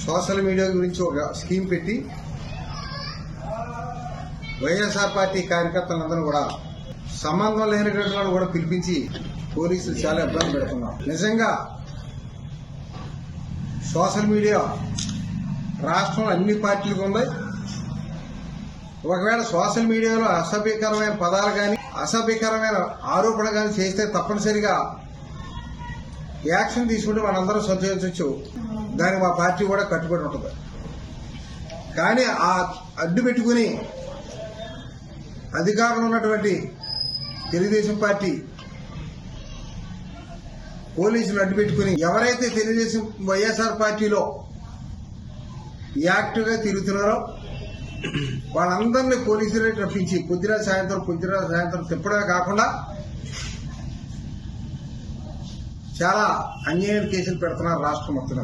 Social media గురించి ఒక scheme పెట్టి వైఎస్ఆర్ పార్టీ కార్యకర్తలందరూ కూడా సంబంధం లేనటువంటి వాళ్ళు కూడా పిలిపించి పోలీసులు చాలా ఇబ్బంది పెడుతున్నారు. నిజంగా సోషల్ మీడియా రాష్ట్రంలో అన్ని పార్టీలకు ఉంది. ఒకవేళ సోషల్ మీడియాలో అసభ్యకరమైన పదాలు కానీ అసభ్యకరమైన ఆరోపణ కానీ చేస్తే తప్పనిసరిగా యాక్షన్ తీసుకుంటే మనందరం సంతోషించవచ్చు. దానికి మా పార్టీ కూడా కట్టుబడి ఉంటుంది. కానీ ఆ అడ్డు పెట్టుకుని అధికారంలో ఉన్నటువంటి తెలుగుదేశం పార్టీ పోలీసులు అడ్డు పెట్టుకుని ఎవరైతే తెలుగుదేశం వైఎస్ఆర్ పార్టీలో యాక్టివ్గా తిరుగుతున్నారో వాళ్ళందరినీ పోలీసులే రప్పించి పొద్దున సాయంత్రం తిప్పడమే కాకుండా చాలా అన్యాయం కేసులు పెడుతున్నారు రాష్ట్రం మొత్తం.